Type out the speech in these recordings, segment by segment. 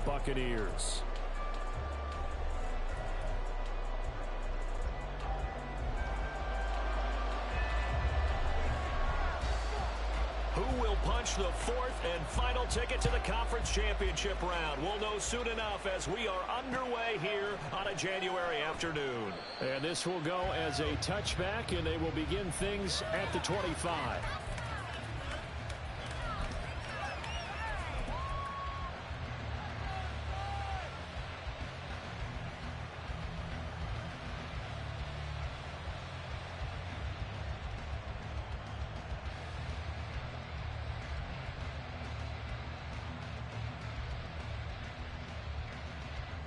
Buccaneers. Who will punch the fourth and final ticket to the conference championship round? We'll know soon enough as we are underway here on a January afternoon. And this will go as a touchback, and they will begin things at the 25.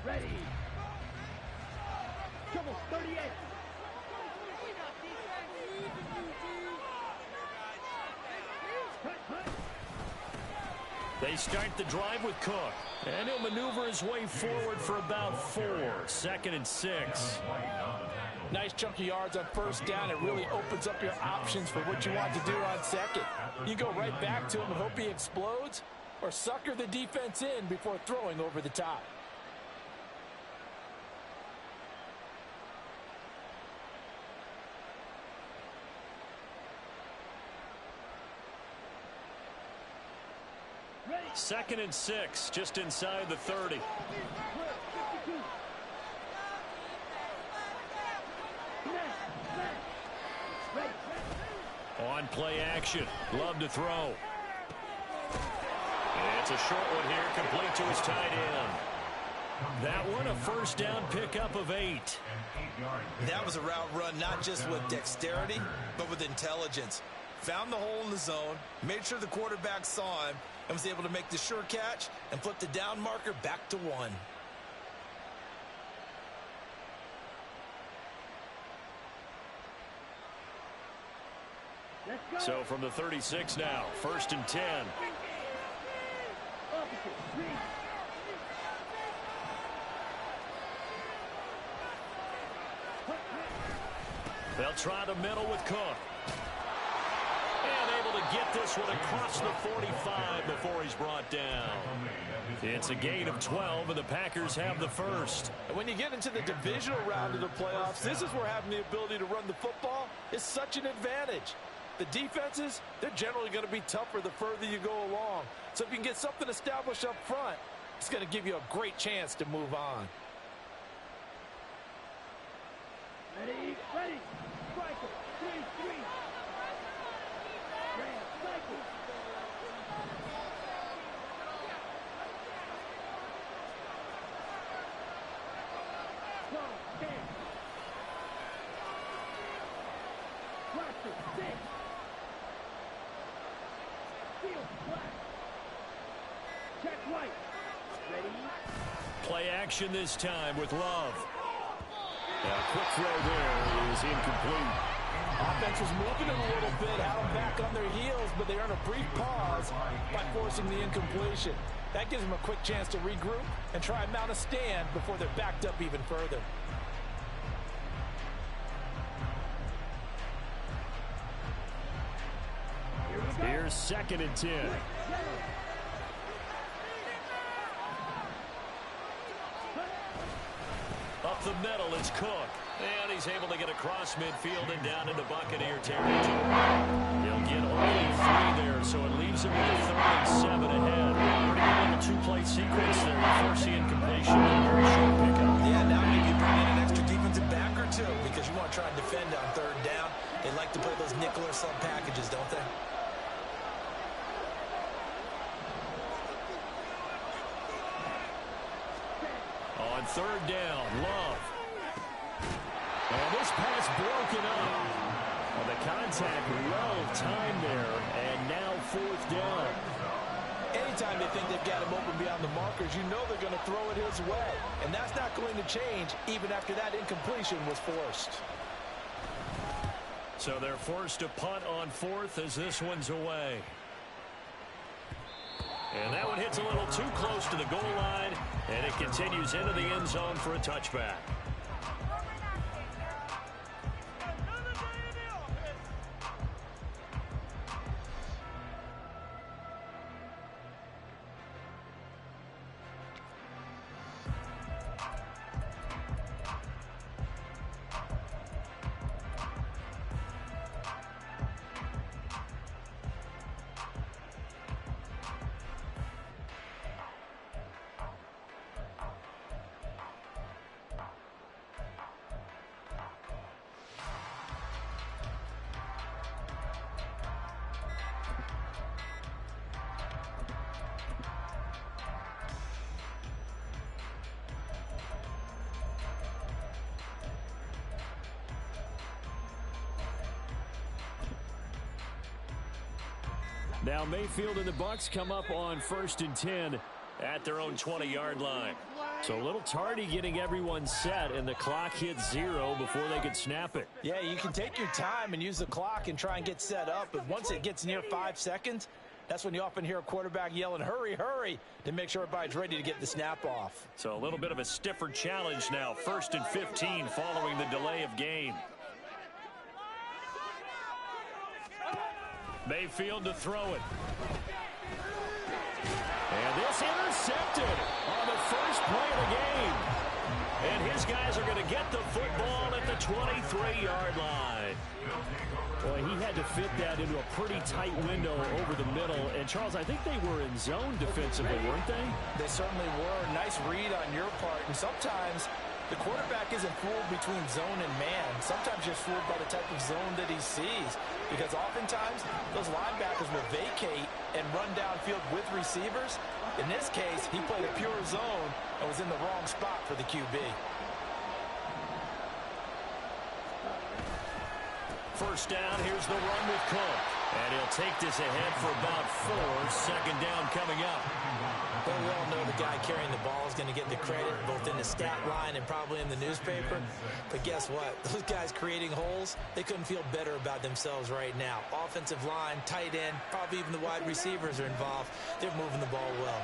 Ready. Trouble 38. They start the drive with Cook. And he'll maneuver his way forward for about 4. 2nd and 6. Nice chunk of yards on first down. It really opens up your options for what you want to do on second. You go right back to him and hope he explodes, or sucker the defense in before throwing over the top. Ready. 2nd and 6, just inside the 30. On play action, Love to throw. It's a short one here, complete to his tight end. That one a first down pickup of 8. That was a route run not just with dexterity, but with intelligence. Found the hole in the zone, made sure the quarterback saw him, and was able to make the sure catch and flip the down marker back to 1. Let's go. So from the 36 now, 1st and 10. Opposite. Read. They'll try the middle with Cook. And able to get this one across the 45 before he's brought down. It's a gain of 12, and the Packers have the first. And when you get into the divisional round of the playoffs, this is where having the ability to run the football is such an advantage. The defenses, they're generally going to be tougher the further you go along. So if you can get something established up front, it's going to give you a great chance to move on. Ready. Ready. Striker. 3-3. Ram. Cycle. Go. 10. Cluster. 6. Field. Black. Check right. Ready. Play action this time with Love. A quick throw there is incomplete. Offense was moving it a little bit, had them back on their heels, but they earn a brief pause by forcing the incompletion. That gives them a quick chance to regroup and try and mount a stand before they're backed up even further. Here's 2nd and 10. Up the middle, it's Cook. And he's able to get across midfield and down into Buccaneer territory. He'll get only 3 there, so it leaves him with a 3rd and 7 ahead. Pretty good little two-play sequence there. Force the incompletion and a very short pickup. Yeah, now maybe bring in an extra defensive back or 2 because you want to try and defend on 3rd down. They like to play those nickel or sub packages, don't they? On 3rd down, Love. And this pass broken up. Well, the contact well timed there, and now 4th down. Anytime they think they've got him open beyond the markers, you know they're going to throw it his way. And that's not going to change even after that incompletion was forced. So they're forced to punt on 4th as this one's away. And that one hits a little too close to the goal line, and it continues into the end zone for a touchback. Now Mayfield and the Bucs come up on 1st and 10 at their own 20-yard line. So a little tardy getting everyone set, and the clock hits 0 before they could snap it. Yeah, you can take your time and use the clock and try and get set up, but once it gets near 5 seconds, that's when you often hear a quarterback yelling, hurry, hurry, to make sure everybody's ready to get the snap off. So a little bit of a stiffer challenge now. 1st and 15 following the delay of game. Mayfield to throw it. And this intercepted on the first play of the game. And his guys are going to get the football at the 23-yard line. Boy, he had to fit that into a pretty tight window over the middle. And, Charles, I think they were in zone defensively, weren't they? They certainly were. Nice read on your part. And sometimes the quarterback isn't fooled between zone and man. Sometimes you're fooled by the type of zone that he sees. Because oftentimes, those linebackers will vacate and run downfield with receivers. In this case, he played a pure zone and was in the wrong spot for the QB. First down, here's the run with Cook. And he'll take this ahead for about 4. 2nd down coming up. Well, we all know the guy carrying the ball is going to get the credit both in the stat line and probably in the newspaper. But guess what? Those guys creating holes, they couldn't feel better about themselves right now. Offensive line, tight end, probably even the wide receivers are involved. They're moving the ball well.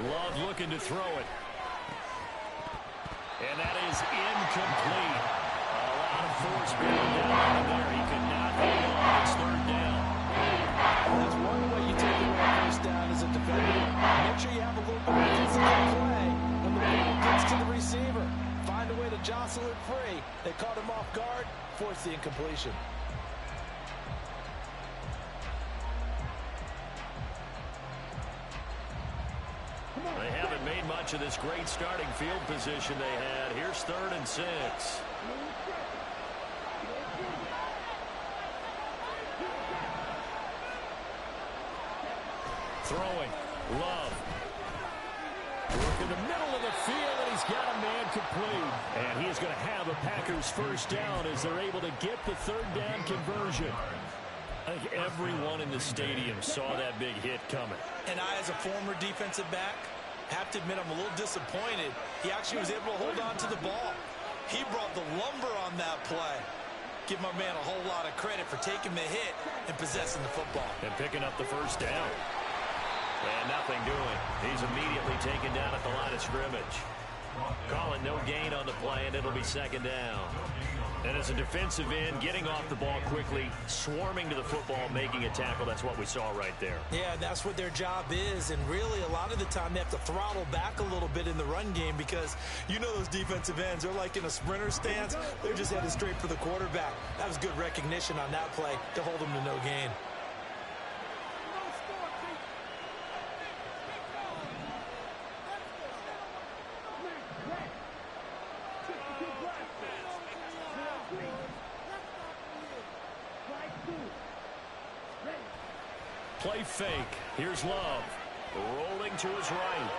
Love looking to throw it. And that is incomplete. A lot of force being down there. He could not hold on. It's 3rd down. That's one way you take away a first down as a defender. Make sure you have a little bit of physical play when the ball gets to the receiver. Find a way to jostle it free. They caught him off guard, forced the incompletion. They haven't made much of this great starting field position they had. Here's 3rd and 6. Throwing. Love. Work in the middle of the field, and he's got a man complete. And he is going to have a Packers first down as they're able to get the 3rd down conversion. I think everyone in the stadium saw that big hit coming. And I, as a former defensive back, have to admit I'm a little disappointed. He actually was able to hold on to the ball. He brought the lumber on that play. Give my man a whole lot of credit for taking the hit and possessing the football. And picking up the first down. And nothing doing. He's immediately taken down at the line of scrimmage. Calling no gain on the play, and it'll be 2nd down. And as a defensive end, getting off the ball quickly, swarming to the football, making a tackle. That's what we saw right there. Yeah, that's what their job is. And really, a lot of the time, they have to throttle back a little bit in the run game because you know those defensive ends, they're like in a sprinter stance. They're just headed straight for the quarterback. That was good recognition on that play to hold them to no gain. Play fake. Here's Love. Rolling to his right.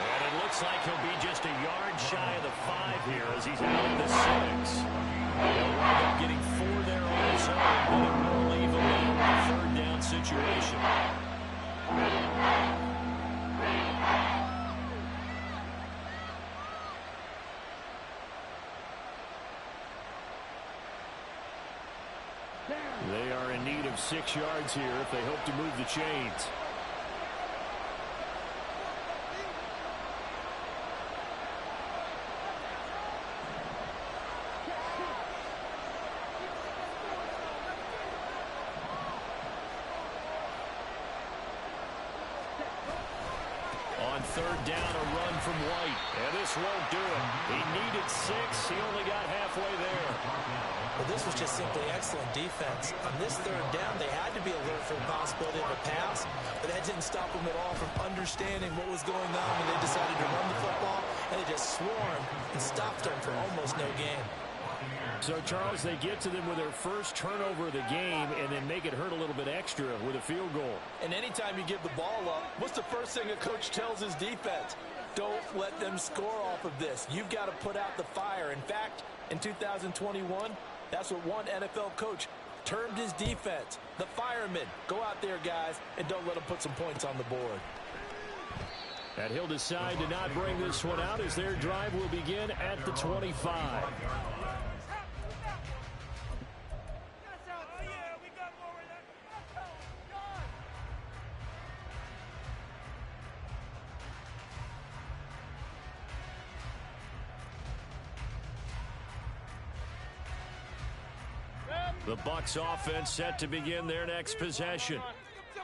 And it looks like he'll be just a yard shy of the 5 here as he's out at the 6. He'll wind up getting 4 there on his own, but it will leave him in a 3rd down situation. They are in need of 6 yards here if they hope to move the chains. On 3rd down, a run from White. And this won't do it. He needed 6. He only got halfway there. Well, this was just simply excellent defense. On this 3rd down, they had to be alert for the possibility of a pass, but that didn't stop them at all from understanding what was going on when they decided to run the football, and they just swarmed and stopped them for almost no gain. So, Charles, they get to them with their first turnover of the game and then make it hurt a little bit extra with a field goal. And anytime you give the ball up, what's the first thing a coach tells his defense? Don't let them score off of this. You've got to put out the fire. In fact, in 2021, that's what one NFL coach termed his defense. The firemen. Go out there, guys, and don't let them put some points on the board. And he'll decide to not bring this one out as their drive will begin at the 25. The Bucs offense set to begin their next possession.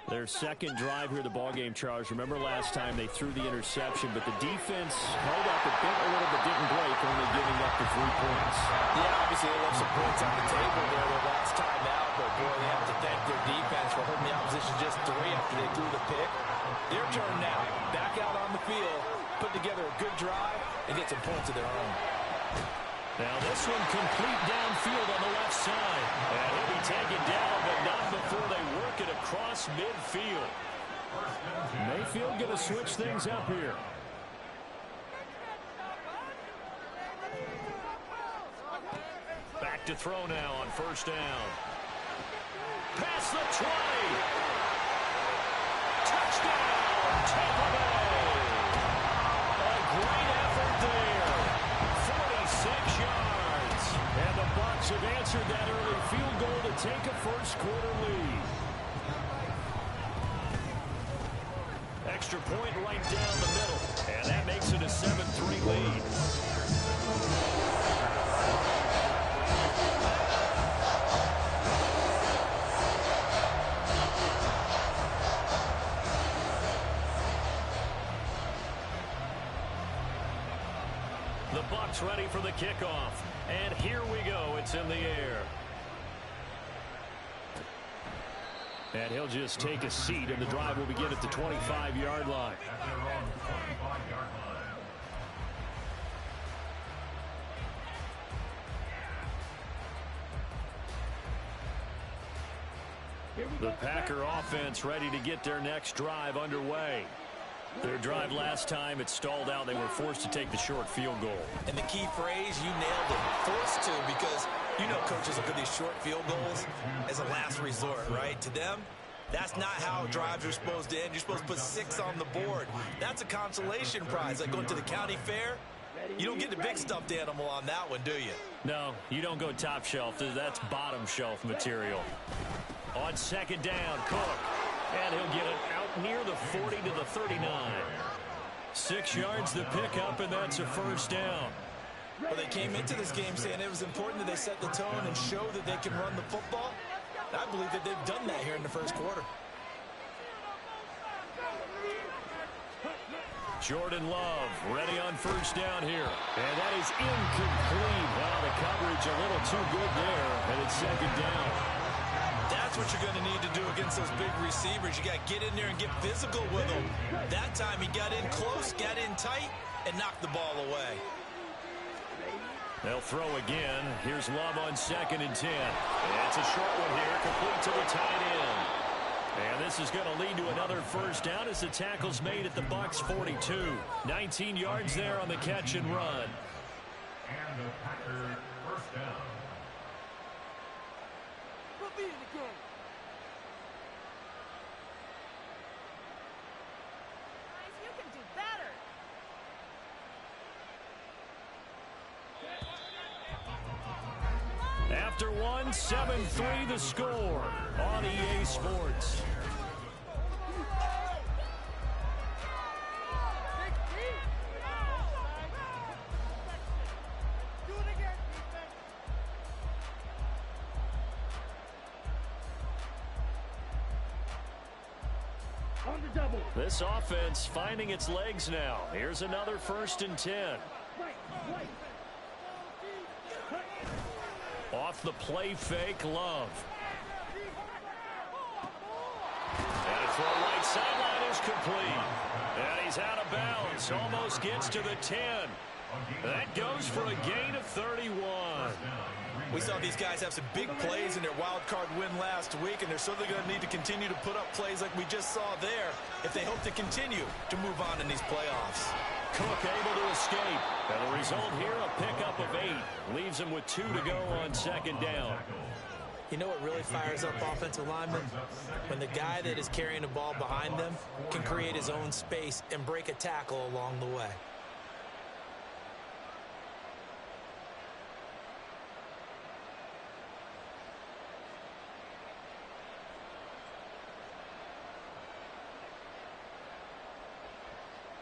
Their second drive here, the ballgame, Charles. Remember last time they threw the interception, but the defense held up a bit, a little, but didn't break, only giving up the 3 points. Yeah, obviously they left some points on the table there their last time out, but boy, they have to thank their defense for holding the opposition just 3 after they threw the pick. Their turn now. Back out on the field, put together a good drive, and get some points of their own. Now this one complete downfield on the left side. And he'll be taken down, but not before they work it across midfield. Mayfield going to switch things up here. Back to throw now on first down. Past the 20. Touchdown, Tampa Bay. A great effort there. 46 yards. And the Bucs have answered that early field goal to take a first-quarter lead. Extra point right down the middle. And that makes it a 7-3 lead. The Bucs ready for the kickoff. And here we go. It's in the air. And he'll just take a seat, and the drive will begin at the 25-yard line. The Packer offense ready to get their next drive underway. Their drive last time, it stalled out. They were forced to take the short field goal. And the key phrase, you nailed it, forced to, because you know coaches look at these short field goals as a last resort, right? To them, that's not how drives are supposed to end. You're supposed to put 6 on the board. That's a consolation prize, like going to the county fair. You don't get the big stuffed animal on that one, do you? No, you don't go top shelf. That's bottom shelf material. On second down, Cook. And he'll get it out near the 40 to the 39. 6 yards the pickup, and that's a first down. Well, they came into this game saying it was important that they set the tone and show that they can run the football. I believe that they've done that here in the first quarter. Jordan Love ready on first down here. And that is incomplete. Wow, the coverage a little too good there, and it's second down. That's what you're going to need to do against those big receivers. You got to get in there and get physical with them. That time he got in close, got in tight, and knocked the ball away. They'll throw again. Here's Love on second and 10. And it's a short one here, complete to the tight end. And this is going to lead to another first down as the tackle's made at the Bucs 42. 19 yards there on the catch and run. And the Packer first down. Beat it again. Guys, you can do better. After one, 7-3 the score on EA Sports. This offense finding its legs now. Here's another first and 10. Off the play fake, Love. And a throw right sideline is complete. And he's out of bounds. Almost gets to the 10. That goes for a gain of 31. We saw these guys have some big plays in their wild card win last week, and they're certainly going to need to continue to put up plays like we just saw there if they hope to continue to move on in these playoffs. Cook able to escape. And the result here, a pickup of 8. Leaves him with 2 to go on second down. You know what really fires up offensive linemen? When the guy that is carrying the ball behind them can create his own space and break a tackle along the way.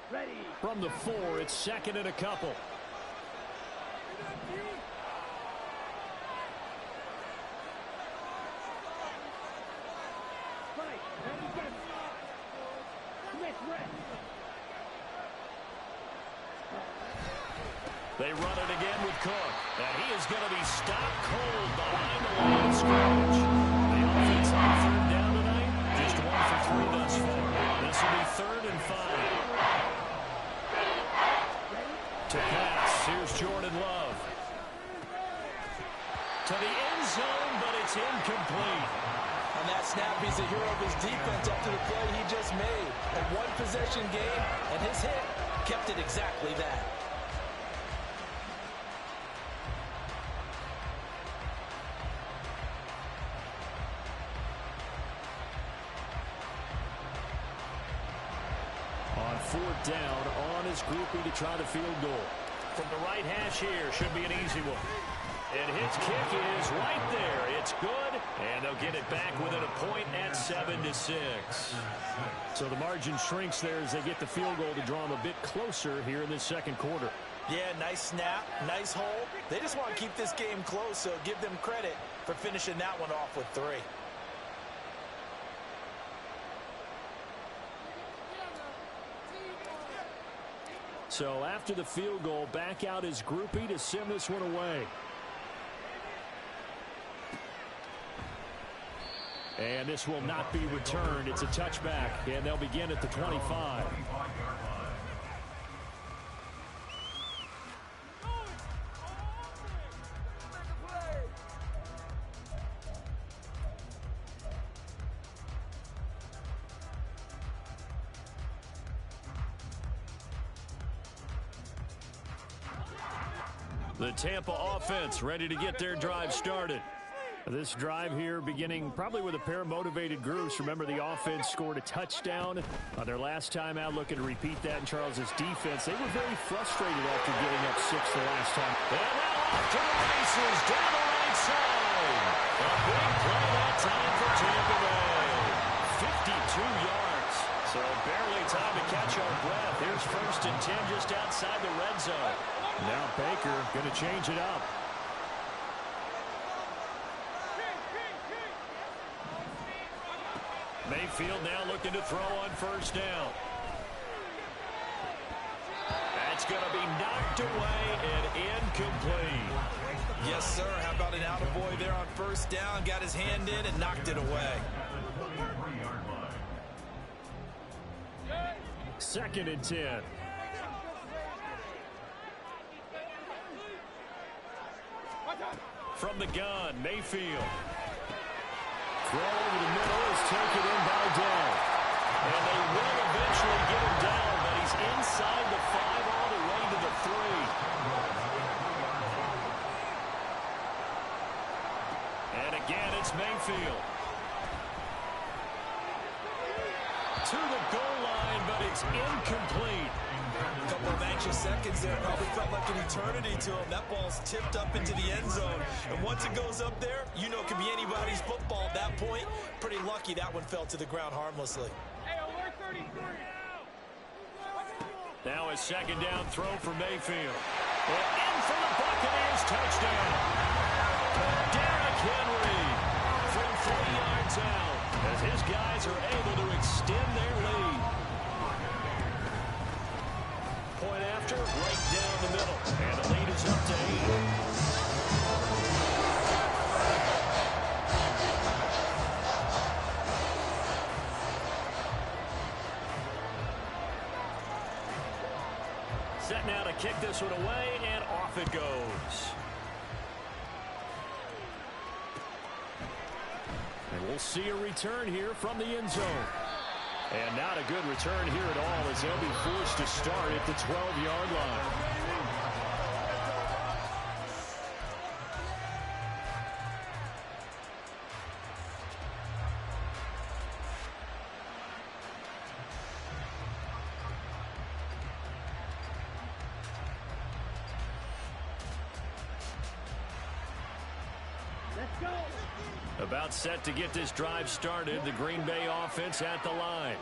Ready. From the 4, it's second and a couple. Right. Ready, get it. Smith, red. They run it again with Cook. And he is going to be stopped cold behind the line of scrimmage. The offense on third down tonight, just 1 for 3 thus far. This will be 3rd and 5. To pass, here's Jordan Love. To the end zone, but it's incomplete. On that snap, he's the hero of his defense after the play he just made. A one-possession game, and his hit kept it exactly that. On 4th down, on his groupie to try the field goal. From the right hash here, should be an easy one. And his kick is right there. It's good, and they'll get it back within a point at 7-6. So the margin shrinks there as they get the field goal to draw them a bit closer here in this second quarter. Yeah, nice snap, nice hole. They just want to keep this game close, so give them credit for finishing that one off with 3. So after the field goal, back out his groupie to send this one away. And this will not be returned. It's a touchback, and they'll begin at the 25. The Tampa offense ready to get their drive started. This drive here beginning probably with a pair of motivated groups. Remember, the offense scored a touchdown on their last time out, looking to repeat that in Charles's defense. They were very frustrated after giving up 6 the last time. And now off to the races down the right side. A big play that time for Tampa Bay. 52 yards. So barely time to catch our breath. Here's 1st and 10 just outside the red zone. Now Baker going to change it up. Mayfield now looking to throw on 1st down. That's going to be knocked away and incomplete. Yes, sir. How about an attaboy there on 1st down? Got his hand in and knocked it away. 2nd and 10. From the gun, Mayfield. Throw over the middle is taken in by Dell. And they will eventually get him down, but he's inside the 5 all the way to the 3. And again, it's Mayfield. To the goal line, but it's incomplete. A couple of anxious seconds there. Probably felt like an eternity to him. That ball's tipped up into the end zone. And once it goes up there, you know it could be anybody's football at that point. Pretty lucky that one fell to the ground harmlessly. Now a 2nd down throw for Mayfield. And in for the Buccaneers touchdown. Derrick Henry from 3 yards out as his guys are able to extend their lead. Point after, right down the middle. And the lead is up to 8. Set now to kick this one away, and off it goes. We'll see a return here from the end zone. And not a good return here at all as they'll be forced to start at the 12-yard line. About set to get this drive started, the Green Bay offense at the line.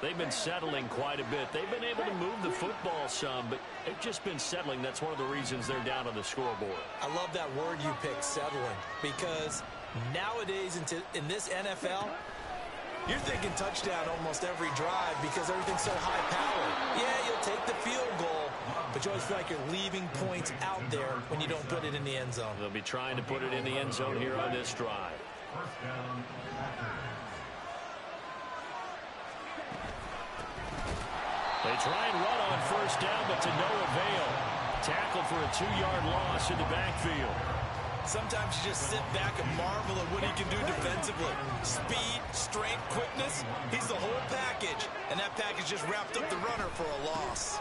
They've been settling quite a bit. They've been able to move the football some, but they've just been settling. That's one of the reasons they're down on the scoreboard. I love that word you picked, settling, because nowadays in this NFL, you're thinking touchdown almost every drive because everything's so high-powered. Yeah, you'll take the field goal, but you always feel like you're leaving points out there when you don't put it in the end zone. They'll be trying to put it in the end zone here on this drive. First down, They try and run on first down, but to no avail. Tackle for a 2-yard loss in the backfield. Sometimes you just sit back and marvel at what he can do defensively. Speed, strength, quickness, he's the whole package. And that package just wrapped up the runner for a loss.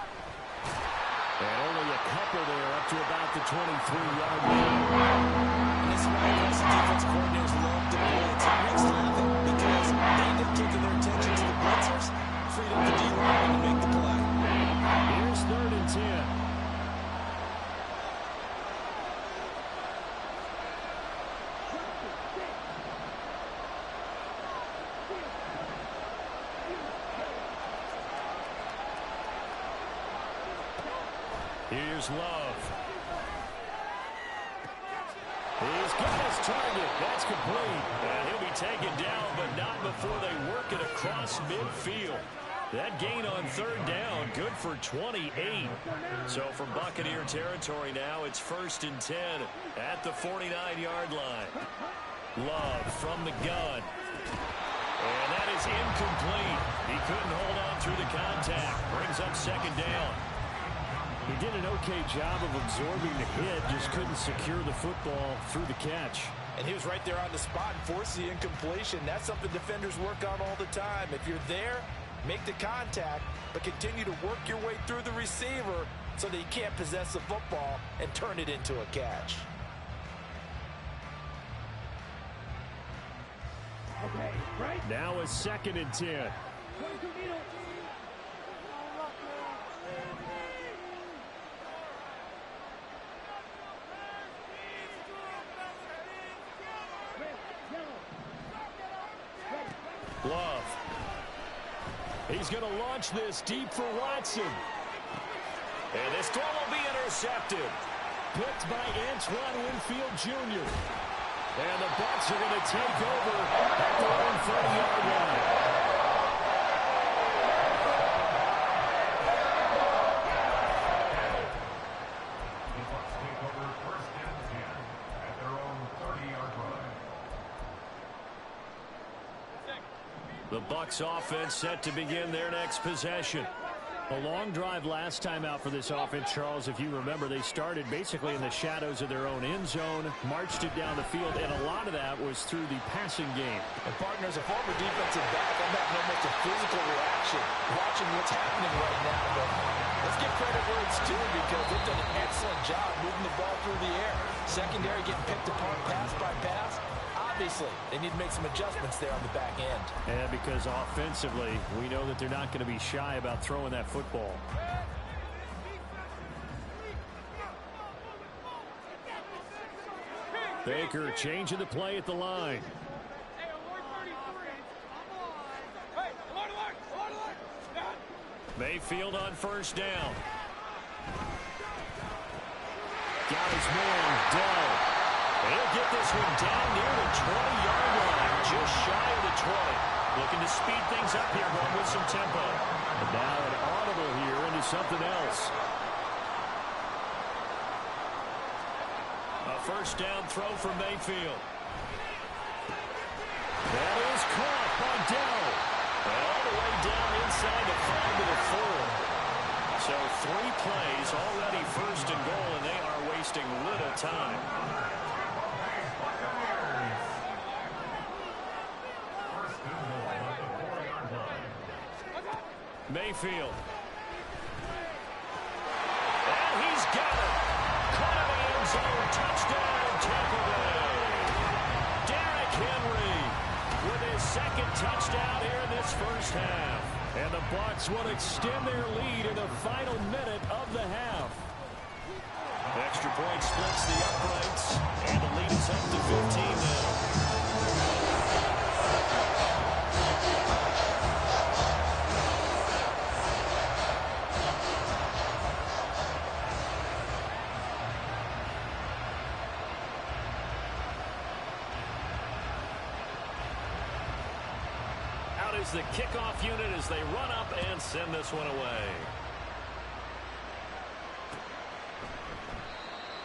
And only a couple there up to about the 23-yard line. And this is why the defense coordinators love to blitz. It makes havoc because they end up taking their attention to the blitzers, freed up the D-line to make the play. Here's 3rd and 10. Here's Love. He's got his target. That's complete. And he'll be taken down, but not before they work it across midfield. That gain on 3rd down, good for 28. So from Buccaneer territory now, it's 1st and 10 at the 49-yard line. Love from the gun. And that is incomplete. He couldn't hold on through the contact. Brings up 2nd down. He did an okay job of absorbing the hit, just couldn't secure the football through the catch. And he was right there on the spot and forced the incompletion. That's something defenders work on all the time. If you're there, make the contact, but continue to work your way through the receiver so that he can't possess the football and turn it into a catch. Okay, right? Now a 2nd and 10. Love. He's going to launch this deep for Watson. And this throw will be intercepted. Picked by Antoine Winfield Jr. And the Bucs are going to take over at their own 30-yard line. the Bucs take over 1st and 10 at their own 30-yard line. The Bucs offense set to begin their next possession. A long drive last time out for this offense, Charles. If you remember, they started basically in the shadows of their own end zone, marched it down the field, and a lot of that was through the passing game. And partner, as a former defensive back, I'm having almost a physical reaction watching what's happening right now. But let's give credit where it's due because they've done an excellent job moving the ball through the air. Secondary getting picked apart pass by pass. Obviously, they need to make some adjustments there on the back end. And because offensively, we know that they're not going to be shy about throwing that football. Baker changing the play at the line. Mayfield on 1st down. Got his man, Dell. He'll get this one down near the 20-yard line, just shy of the 20. Looking to speed things up here, going with some tempo. And now an audible here into something else. A 1st down throw for Mayfield. That is caught by Dell. All the way down inside the 5 to the 4. So 3 plays, already 1st and goal, and they are wasting little time. Mayfield. And he's got it. Caught in the end zone. Touchdown, Tampa Bay. Derrick Henry with his second touchdown here in this first half. And the Bucs will extend their lead in the final minute of the half. Extra point splits the uprights, and the lead is up to 15 now. Out is the kickoff unit as they run up and send this one away.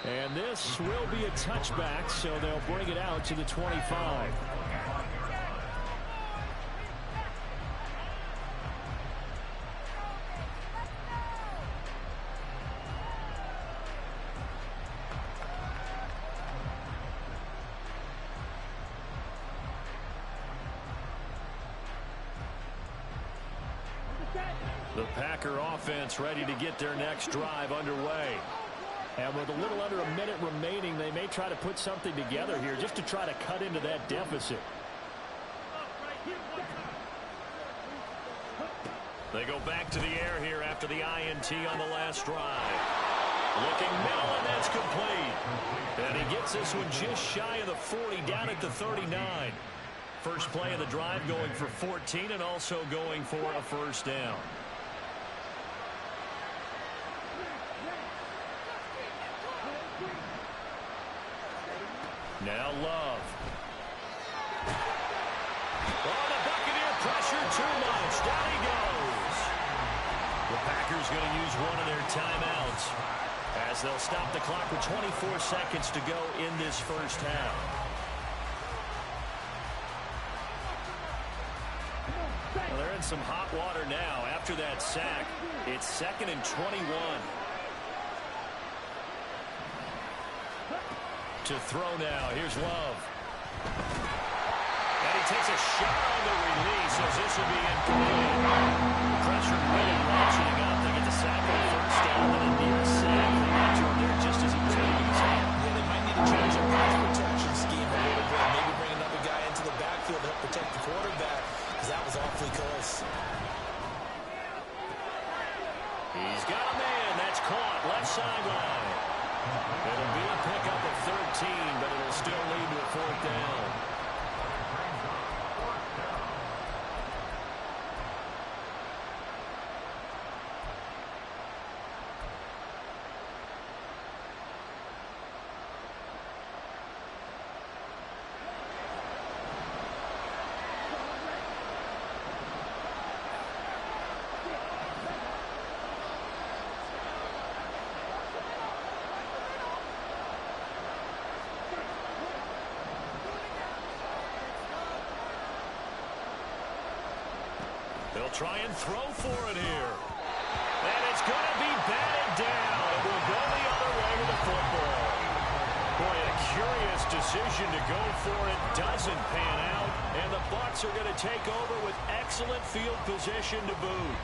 And this will be a touchback, so they'll bring it out to the 25. The Packer offense ready to get their next drive underway. And with a little under a minute remaining, they may try to put something together here just to try to cut into that deficit. They go back to the air here after the INT on the last drive. Looking middle, and that's complete. And he gets this one just shy of the 40, down at the 39. First play of the drive going for 14 and also going for a first down. Now Love. Oh, the Buccaneer pressure too much. Down he goes. The Packers going to use one of their timeouts as they'll stop the clock with 24 seconds to go in this first half. Well, they're in some hot water now. After that sack, it's 2nd and 21. To throw now. Here's Love. And he takes a shot on the release as this will be incomplete. Pressure really ratcheting up. They get the sack on the first down and a near sack. They're just as he was taking his hand. Yeah, they might need to change their pass protection scheme a little bit. Maybe bring another guy into the backfield to help protect the quarterback, because that was awfully close. He's got a man. That's caught. Left sideline. It'll be a pickup of 13, but it'll still lead to a fourth down. They'll try and throw for it here. And it's going to be batted down. It will go the other way with the football. Boy, a curious decision to go for it. Doesn't pan out. And the Bucs are going to take over with excellent field position to boot.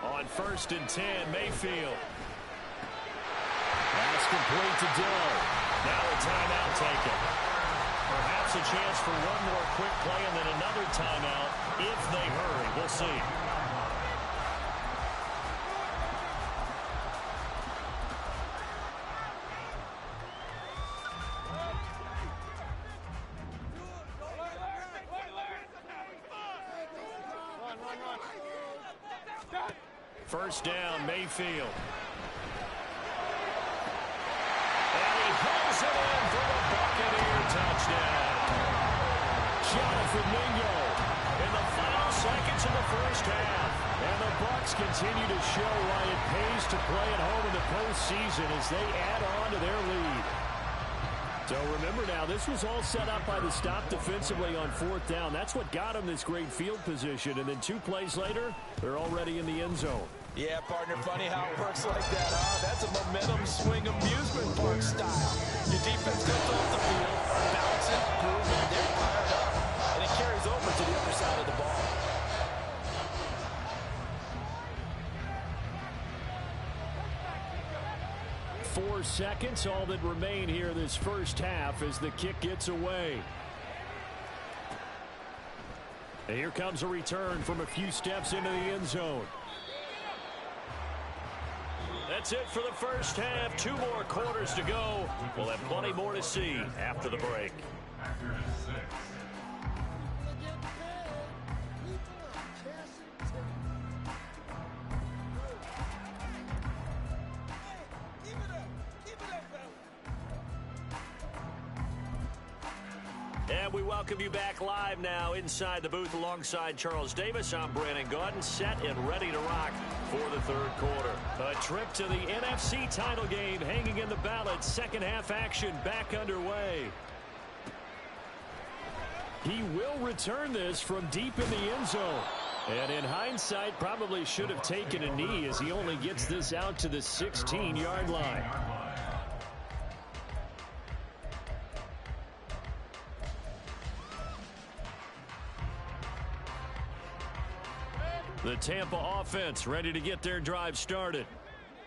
On 1st and 10, Mayfield. Pass complete to Dill. Now a timeout taken. Perhaps a chance for one more quick play and then another timeout if they hurry. We'll see. First down, Mayfield. And he pulls it in for the Buccaneer touchdown. Jonathan Mingo in the final seconds of the first half. And the Bucs continue to show why it pays to play at home in the postseason as they add on to their lead. So remember now, this was all set up by the stop defensively on 4th down. That's what got them this great field position. And then 2 plays later, they're already in the end zone. Yeah, partner, funny how it works like that, huh? That's a momentum swing amusement park style. Your defense comes off the field, bouncing, grooving, they're fired up. 4 seconds, all that remain here this first half as the kick gets away. And here comes a return from a few steps into the end zone. That's it for the first half. 2 more quarters to go. We'll have plenty more to see after the break. And we welcome you back live now inside the booth alongside Charles Davis. I'm Brandon Gaudin, set and ready to rock for the third quarter. A trip to the NFC title game hanging in the balance. Second half action back underway. He will return this from deep in the end zone. And in hindsight, probably should have taken a knee as he only gets this out to the 16-yard line. The Tampa offense ready to get their drive started.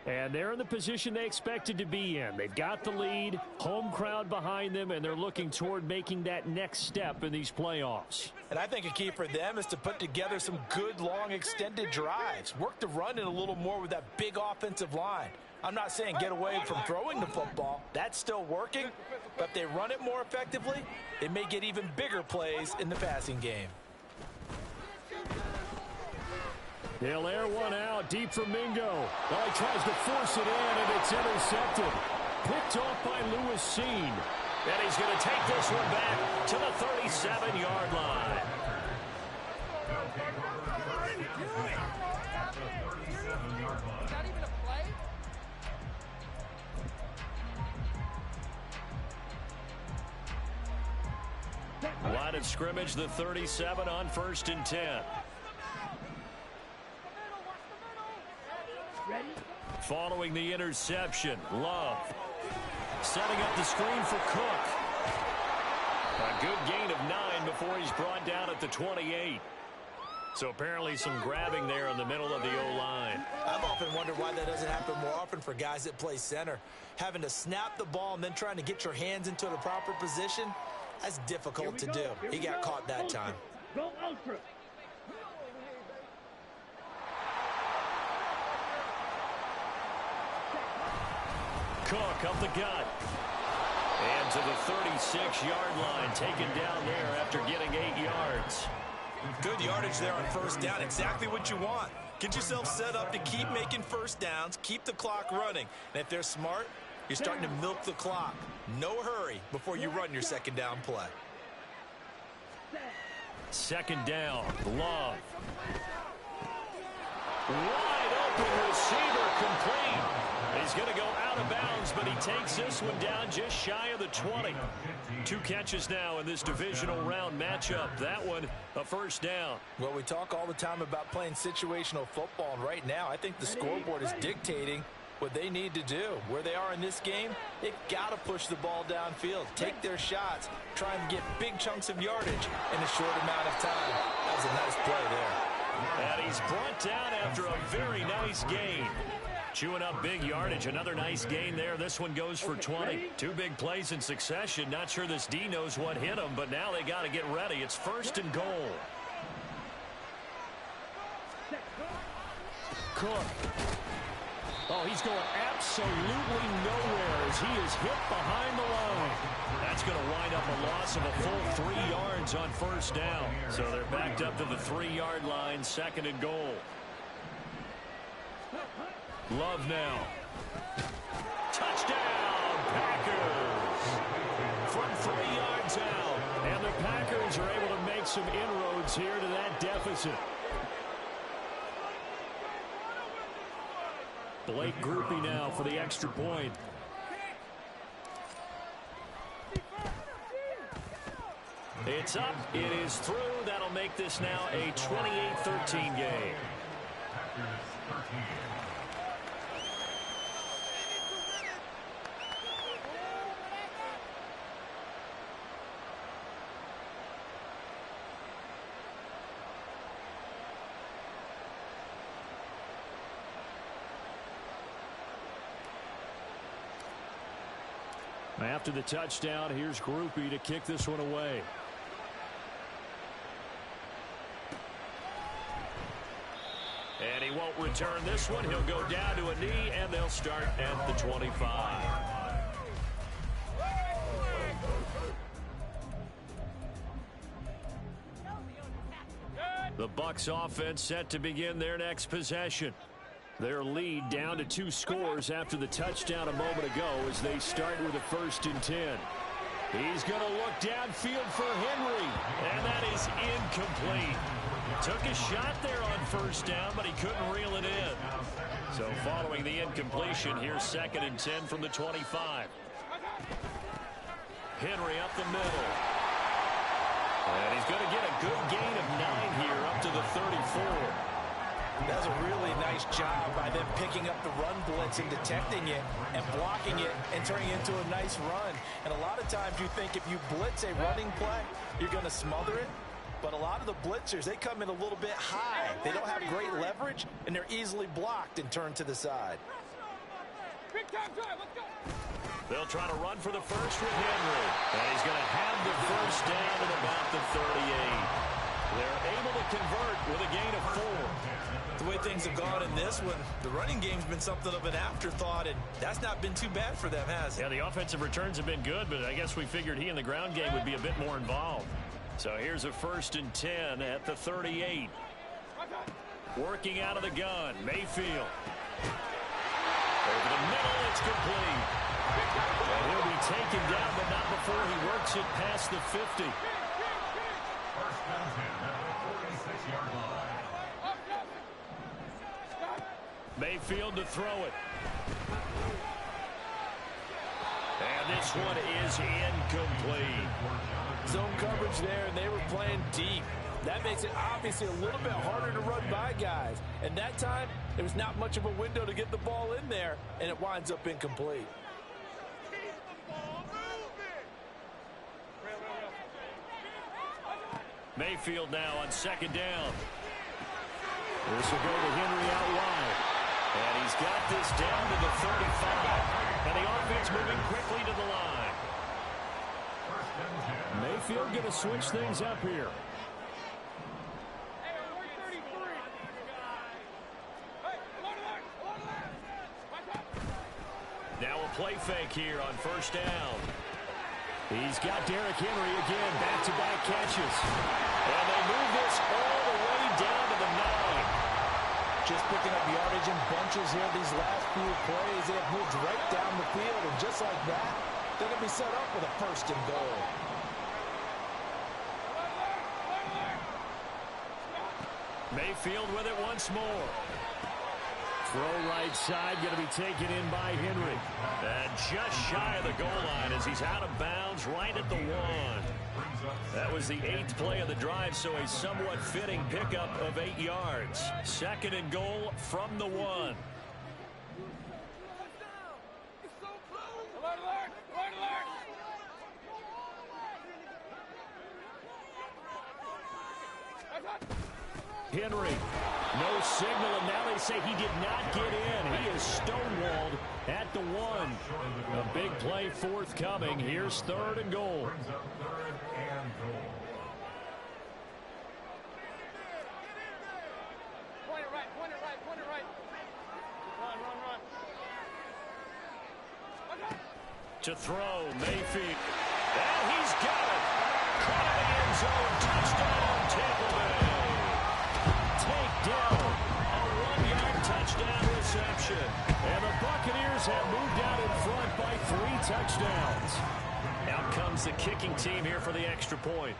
And they're in the position they expected to be in. They've got the lead, home crowd behind them, and they're looking toward making that next step in these playoffs. And I think a key for them is to put together some good, long, extended drives. Work the run in a little more with that big offensive line. I'm not saying get away from throwing the football. That's still working. But if they run it more effectively, they may get even bigger plays in the passing game. He'll air one out deep for Mingo. Well, he tries to force it in, and it's intercepted. Picked off by Lewis Cine. And he's going to take this one back to the 37-yard line. Line of scrimmage, the 37 on 1st and 10. Following the interception, Love setting up the screen for Cook. A good gain of 9 before he's brought down at the 28. So apparently some grabbing there in the middle of the O-line. I've often wondered why that doesn't happen more often for guys that play center. Having to snap the ball and then trying to get your hands into the proper position, that's difficult to do. He got caught that time. Go ultra. Cook up the gut. And to the 36-yard line, taken down there after getting 8 yards. Good yardage there on first down. Exactly what you want. Get yourself set up to keep making first downs, keep the clock running. And if they're smart, you're starting to milk the clock. No hurry before you run your second down play. Second down, Love. Wide open receiver complete. He's going to go out of bounds, but he takes this one down just shy of the 20. 2 catches now in this divisional round matchup. That one, a first down. Well, we talk all the time about playing situational football, and right now I think the scoreboard is dictating what they need to do. Where they are in this game, they've got to push the ball downfield, take their shots, try and get big chunks of yardage in a short amount of time. That was a nice play there. And he's brought down after a very nice gain. Chewing up big yardage. Another nice gain there. This one goes for 20. 2 big plays in succession. Not sure this D knows what hit him, but now they got to get ready. It's 1st and goal. Cook. Oh, he's going absolutely nowhere as he is hit behind the line. That's going to wind up a loss of a full 3 yards on first down. So they're backed up to the 3-yard line, 2nd and goal. Love now. Touchdown, Packers. From 3 yards out. And the Packers are able to make some inroads here to that deficit. Blake Grupe now for the extra point. It's up. It is through. That'll make this now a 28-13 game. After the touchdown, here's Grupe to kick this one away. And he won't return this one. He'll go down to a knee, and they'll start at the 25. The Bucs offense set to begin their next possession. Their lead down to 2 scores after the touchdown a moment ago as they start with a 1st and 10. He's going to look downfield for Henry, and that is incomplete. Took a shot there on 1st down, but he couldn't reel it in. So following the incompletion, here's 2nd and 10 from the 25. Henry up the middle. And he's going to get a good gain of 9 here up to the 34. That's a really nice job by them picking up the run blitz and detecting it and blocking it and turning it into a nice run. And a lot of times you think if you blitz a running play, you're going to smother it. But a lot of the blitzers, they come in a little bit high. They don't have great leverage, and they're easily blocked and turned to the side. Big time drive, let's go. They'll try to run for the first with Henry. And he's going to have the 1st down at about the 38. They're able to convert with a gain of 4. The way things have gone in this one, the running game's been something of an afterthought, and that's not been too bad for them, has it? Yeah, the offensive returns have been good, but I guess we figured he in the ground game would be a bit more involved. So here's a 1st and 10 at the 38. Working out of the gun, Mayfield. Over the middle, it's complete. And he'll be taken down, but not before he works it past the 50. 1st and 10 at the 46-yard line. Mayfield to throw it. And this one is incomplete. Zone coverage there, and they were playing deep. That makes it obviously a little bit harder to run by guys. And that time, there was not much of a window to get the ball in there, and it winds up incomplete. Mayfield now on 2nd down. This will go to Henry out wide. And he's got this down to the 35. And the offense moving quickly to the line. Mayfield going to switch things up here. Now a play fake here on 1st down. He's got Derrick Henry again, back-to-back catches. And they move this all the way down to the 9. Just picking up yardage in bunches here these last few plays. They have moved right down the field, and just like that, they're going to be set up with a 1st and goal. Mayfield with it once more. Throw right side, going to be taken in by Henry. And just shy of the goal line as he's out of bounds right at the 1. That was the 8th play of the drive, so a somewhat fitting pickup of 8 yards. 2nd and goal from the 1. Henry, no signal, and now they say he did not get in. He is stonewalled at the 1. A big play forthcoming. Here's 3rd and goal. Brings up 3rd and goal. Point it right, point it right, point it right. Run, run, run. To throw, Mayfield. And he's got it. Caught in the end zone. Touchdown, Tampa Bay. Takedown. A 1-yard touchdown reception. And the Buccaneers have moved out in front by 3 touchdowns. Out comes the kicking team here for the extra point.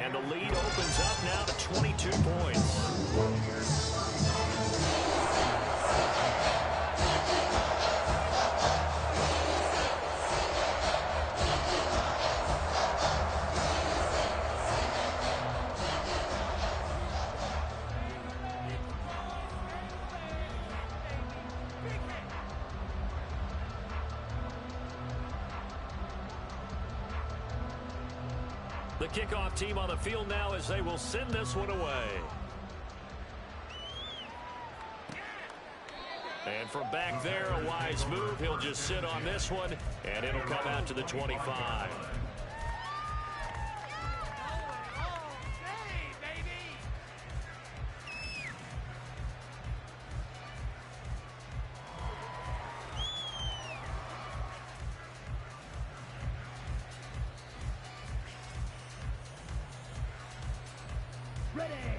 And the lead opens up now to 22 points. The kickoff team on the field now as they will send this one away. And from back there, a wise move. He'll just sit on this one, and it'll come out to the 25.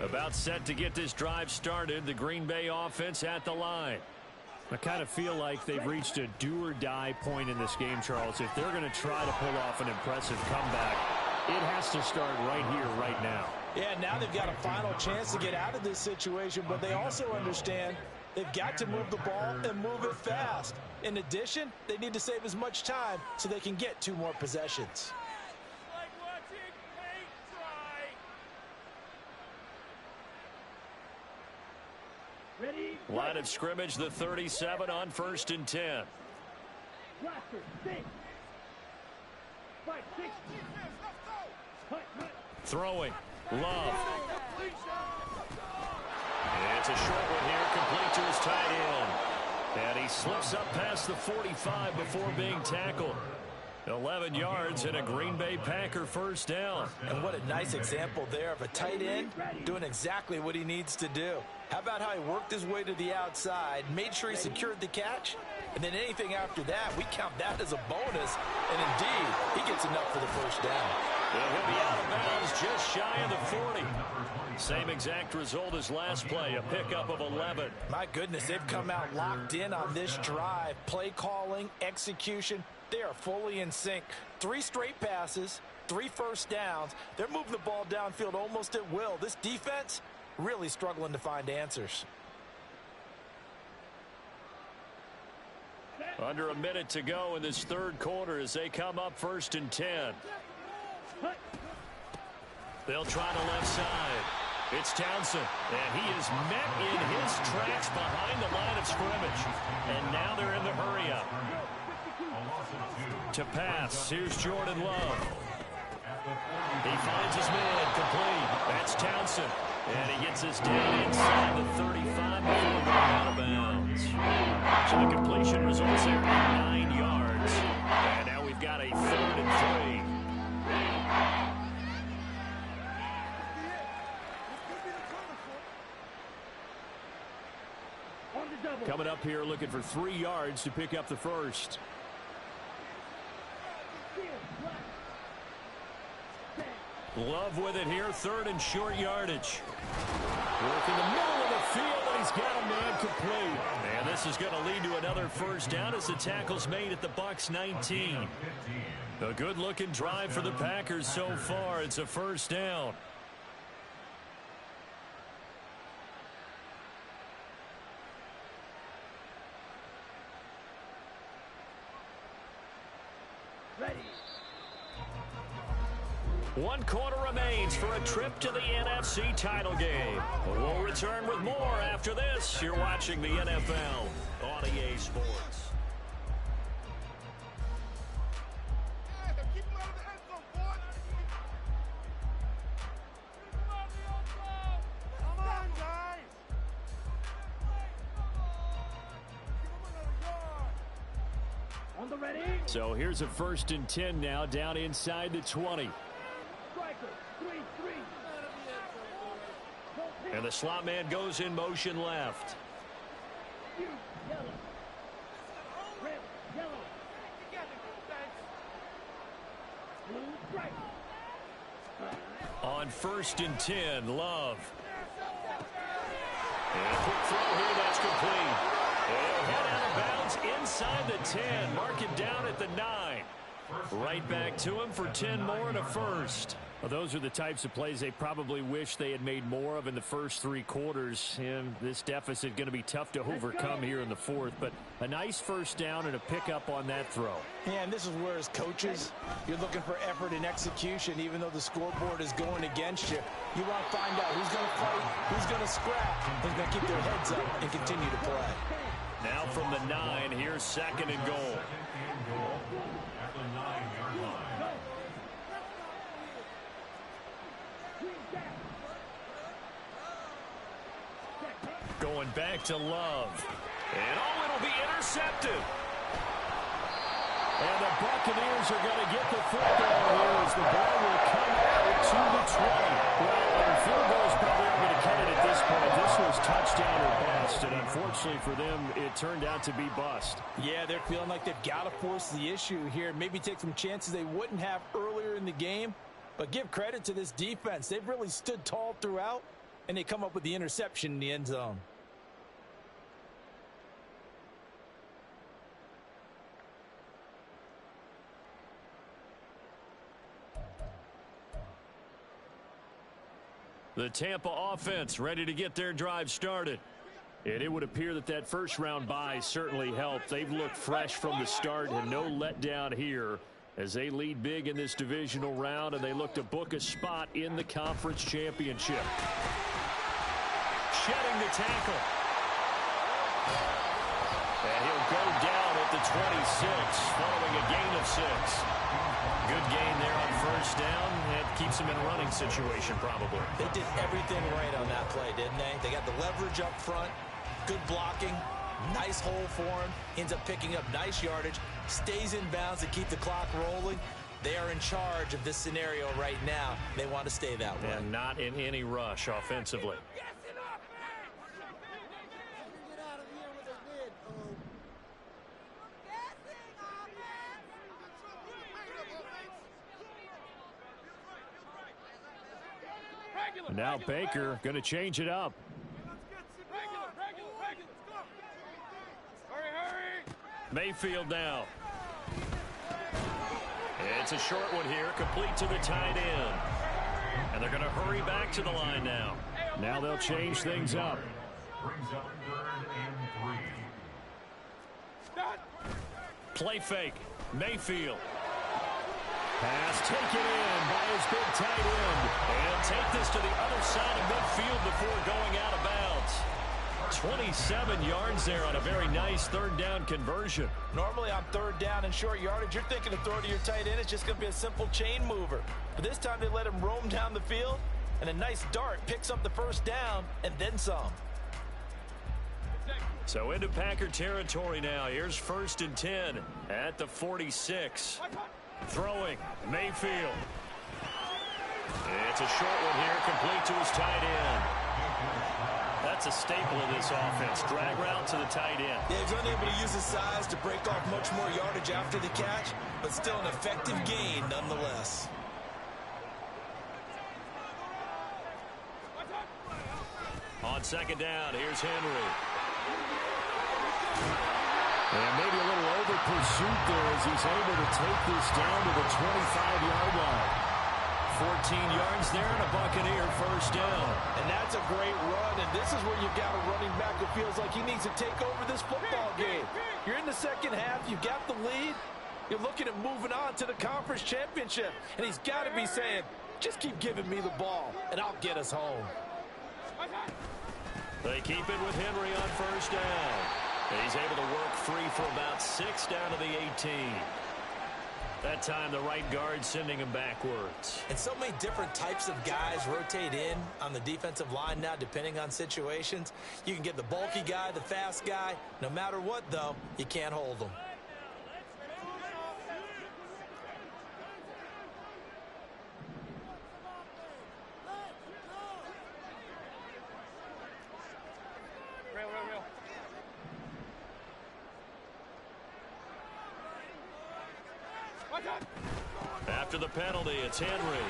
About set to get this drive started. The Green Bay offense at the line. I kind of feel like they've reached a do-or-die point in this game, Charles. If they're going to try to pull off an impressive comeback, it has to start right here, right now. Yeah, now they've got a final chance to get out of this situation, but they also understand they've got to move the ball and move it fast. In addition, they need to save as much time so they can get 2 more possessions. Line of scrimmage, the 37 on 1st and 10. Throwing. Love. It's a short one here, complete to his tight end. And he slips up past the 45 before being tackled. 11 yards and a Green Bay Packer first down. And what a nice example there of a tight end doing exactly what he needs to do. How about how he worked his way to the outside, made sure he secured the catch, and then anything after that, we count that as a bonus. And indeed, he gets enough for the first down. He'll be out of bounds just shy of the 40. Same exact result as last play, a pickup of 11. My goodness, they've come out locked in on this drive. Play calling, execution, they are fully in sync. 3 straight passes, 3 first downs. They're moving the ball downfield almost at will. This defense really struggling to find answers. Under a minute to go in this 3rd quarter as they come up 1st and 10. They'll try the left side. It's Townsend, and he is met in his tracks behind the line of scrimmage. And now they're in the hurry-up. To pass, here's Jordan Love. He finds his man, complete. That's Townsend. And he gets us down inside the 35 before going out of bounds. So the completion results there at 9 yards. And now we've got a 3rd and 3. Coming up here looking for 3 yards to pick up the first. Love with it here, 3rd and short yardage. Work in the middle of the field, and he's got a man complete. And this is going to lead to another first down as the tackle's made at the Bucs 19. A good-looking drive for the Packers so far. It's a first down. One quarter remains for a trip to the NFC title game. We'll return with more after this. You're watching the NFL on EA Sports. So here's a 1st and 10 now down inside the 20. And the slot man goes in motion left. On 1st and 10, Love. And a quick throw here, that's complete. They'll head out of bounds inside the 10. Mark it down at the 9. Right back to him for 10 more and a first. Well, those are the types of plays they probably wish they had made more of in the first 3 quarters. And this deficit going to be tough to overcome here in the 4th. But a nice first down and a pickup on that throw. Yeah, and this is where, as coaches, you're looking for effort and execution, even though the scoreboard is going against you. You want to find out who's going to fight, who's going to scrap, who's going to keep their heads up and continue to play. Now from the 9, here's 2nd and goal. Going back to Love. And oh, it'll be intercepted. And the Buccaneers are going to get the football here as the ball will come out to the 20. Well, a field goal is probably not going to cut it at this point. This was touchdown or bust, and unfortunately for them, it turned out to be bust. Yeah, they're feeling like they've got to force the issue here. Maybe take some chances they wouldn't have earlier in the game. But give credit to this defense. They've really stood tall throughout, and they come up with the interception in the end zone. The Tampa offense ready to get their drive started. And it would appear that that first-round bye certainly helped. They've looked fresh from the start and no letdown here as they lead big in this divisional round, and they look to book a spot in the conference championship. Shedding the tackle. And he'll go down at the 26 following a gain of 6. Good gain there on first down. That keeps him in a running situation probably. They did everything right on that play, didn't they? They got the leverage up front, good blocking, nice hole for him, ends up picking up nice yardage, stays in bounds to keep the clock rolling. They are in charge of this scenario right now. They want to stay that way. And not in any rush offensively. Now Baker going to change it up. Mayfield now. It's a short one here, complete to the tight end. And they're going to hurry back to the line now. Now they'll change things up. Brings up 3rd and 3. Play fake. Mayfield. Pass taken in by his big tight end. And take this to the other side of midfield before going out of bounds. 27 yards there on a very nice third down conversion. Normally on third down and short yardage, you're thinking of throwing to your tight end. It's just going to be a simple chain mover. But this time they let him roam down the field, and a nice dart picks up the first down and then some. So into Packer territory now. Here's 1st and 10 at the 46. Throwing, Mayfield. It's a short one here, complete to his tight end. That's a staple of this offense. Drag route to the tight end. Yeah, he's unable to use his size to break off much more yardage after the catch, but still an effective gain nonetheless. On 2nd down, here's Henry. And maybe a little over pursuit there as he's able to take this down to the 25-yard line. 14 yards there and a Buccaneer first down. And that's a great run, and this is where you've got a running back who feels like he needs to take over this football game. You're in the second half, you've got the lead, you're looking at moving on to the conference championship, and he's got to be saying, just keep giving me the ball, and I'll get us home. They keep it with Henry on first down. And he's able to work free for about 6 down to the 18. That time the right guard sending him backwards. And so many different types of guys rotate in on the defensive line now depending on situations. You can get the bulky guy, the fast guy. No matter what, though, you can't hold them. After the penalty, it's Henry.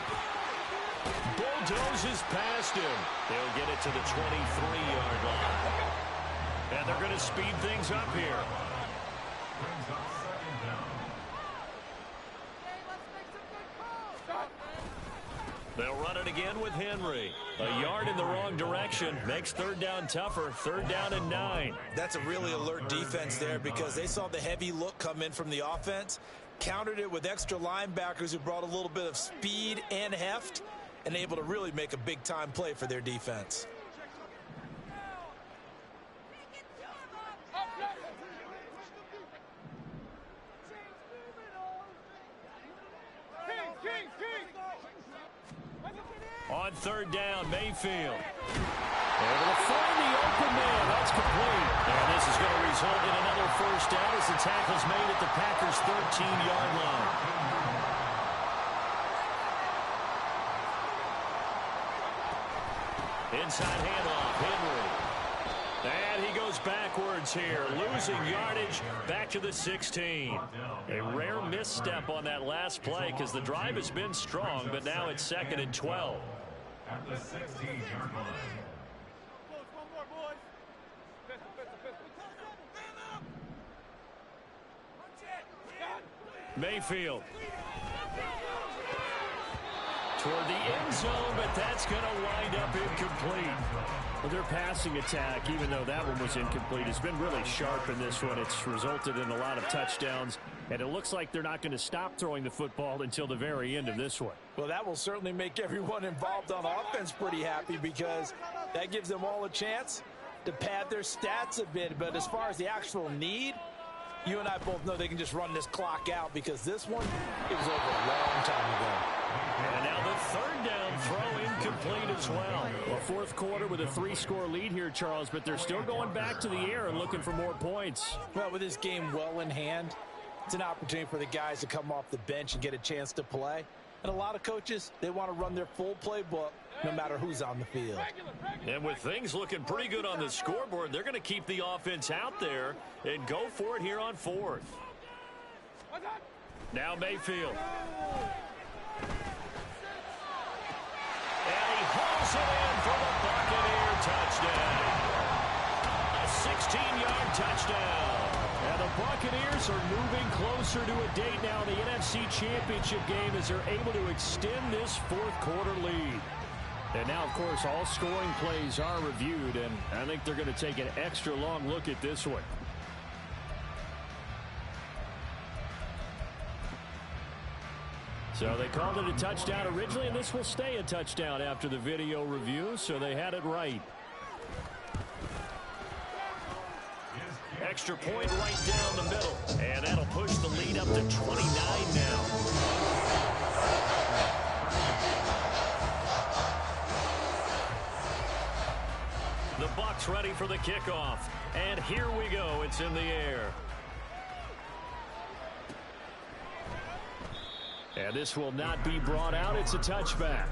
Bulldozes past him. They'll get it to the 23-yard line. And they're going to speed things up here. Brings up 2nd down. They'll run it again with Henry. A yard in the wrong direction makes 3rd down tougher. 3rd down and 9. That's a really alert defense there because they saw the heavy look come in from the offense, countered it with extra linebackers who brought a little bit of speed and heft, and able to really make a big-time play for their defense. On on third down, Mayfield. Able to find the open man. That's complete. And this is going to result in another first down as the tackle's made at the Packers' 13-yard line. Inside handoff, Henry. And he goes backwards here, losing yardage back to the 16. A rare misstep on that last play because the drive has been strong, but now it's 2nd and 12. At the 16-yard line. Mayfield. Toward the end zone, but that's going to wind up incomplete. Well, their passing attack, even though that one was incomplete, has been really sharp in this one. It's resulted in a lot of touchdowns, and it looks like they're not going to stop throwing the football until the very end of this one. Well, that will certainly make everyone involved on offense pretty happy because that gives them all a chance to pad their stats a bit. But as far as the actual need, you and I both know they can just run this clock out because this one, it was over a long time ago. And now the third down throw incomplete as well. Well, fourth quarter with a 3-score lead here, Charles, but they're still going back to the air and looking for more points. Well, with this game well in hand, it's an opportunity for the guys to come off the bench and get a chance to play. And a lot of coaches, they want to run their full playbook no matter who's on the field. And with things looking pretty good on the scoreboard, they're going to keep the offense out there and go for it here on fourth. Now Mayfield. And he hauls it in for the Buccaneer touchdown. A 16-yard touchdown. And the Buccaneers are moving closer to a date now in the NFC Championship game as they're able to extend this fourth quarter lead. And now, of course, all scoring plays are reviewed, and I think they're going to take an extra long look at this one. So they called it a touchdown originally, and this will stay a touchdown after the video review, so they had it right. Extra point right down the middle, and that'll push the lead up to 29 now. The Bucs ready for the kickoff, and here we go. It's in the air. And this will not be brought out. It's a touchback.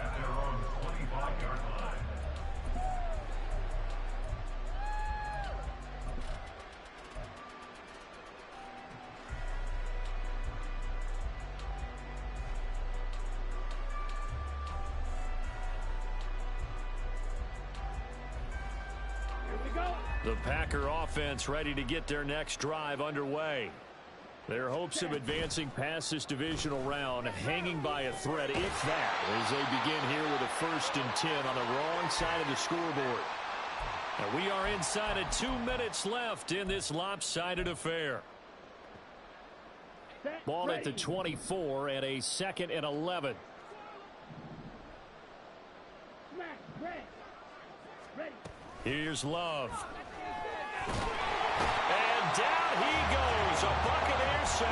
At their own 25-yard line. The Packer offense ready to get their next drive underway. Their hopes of advancing past this divisional round hanging by a thread, if that, as they begin here with a 1st and 10 on the wrong side of the scoreboard. And we are inside of 2 minutes left in this lopsided affair. Ball at the 24 and a 2nd and 11. Here's Love. And down he goes. A Buccaneer save.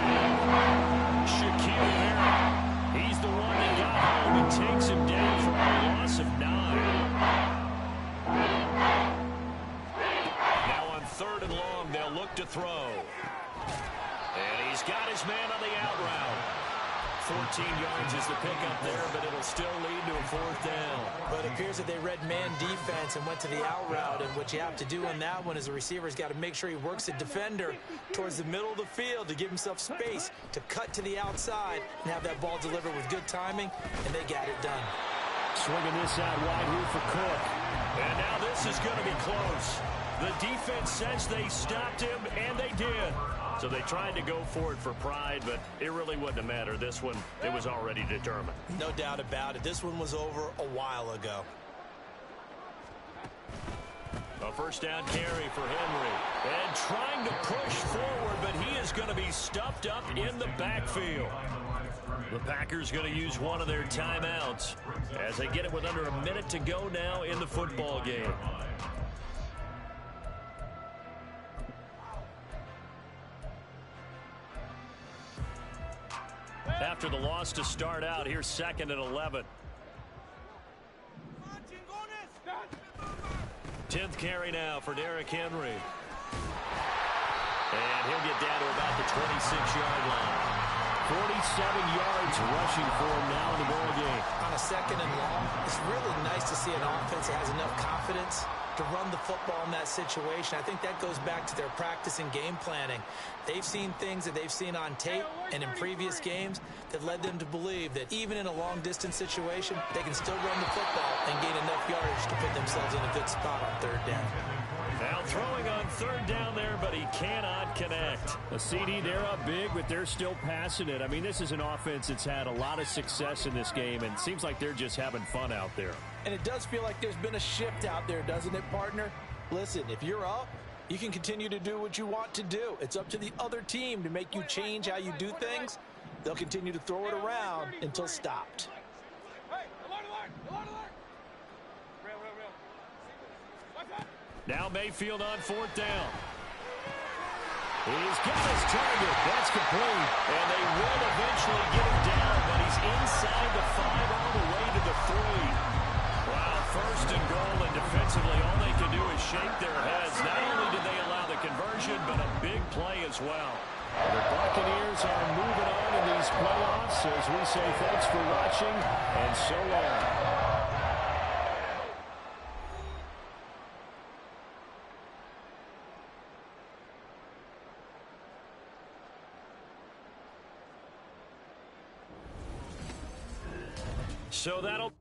Shaquille Barrett. He's the one that got home and takes him down for a loss of 9. Now on 3rd and long, they'll look to throw. And he's got his man on the out route. 14 yards is the pickup there, but it'll still lead to a 4th down. But it appears that they read man defense and went to the out route, and what you have to do on that one is the receiver's got to make sure he works the defender towards the middle of the field to give himself space to cut to the outside and have that ball delivered with good timing, and they got it done. Swinging this out wide here for Cook. And now this is going to be close. The defense says they stopped him, and they did. So they tried to go for it for pride, but it really wouldn't have mattered. This one, it was already determined. No doubt about it. This one was over a while ago. A 1st down carry for Henry. And trying to push forward, but he is going to be stuffed up in the backfield. The Packers going to use one of their timeouts as they get it with under a minute to go now in the football game. After the loss to start out, here's 2nd and 11. 10th carry now for Derrick Henry. And he'll get down to about the 26-yard line. 47 yards rushing for him now in the ball game. On a second and long, it's really nice to see an offense that has enough confidence to run the football in that situation. I think that goes back to their practice and game planning. They've seen things that they've seen on tape and in previous games that led them to believe that even in a long-distance situation, they can still run the football and gain enough yardage to put themselves in a good spot on third down. Now throwing on third down there, but he cannot connect. A CD, they're up big, but they're still passing it. I mean, this is an offense that's had a lot of success in this game, and it seems like they're just having fun out there. And it does feel like there's been a shift out there, doesn't it, partner? Listen, if you're up, you can continue to do what you want to do. It's up to the other team to make you change how you do things. They'll continue to throw it around until stopped. Now Mayfield on fourth down. He's got his target. That's complete. And they will eventually get him down, but he's inside the 5 all the way to the 3. Wow, first and goal, and defensively all they can do is shake their heads. Not only did they allow the conversion, but a big play as well. The Buccaneers are moving on in these playoffs as we say thanks for watching and so long. So that'll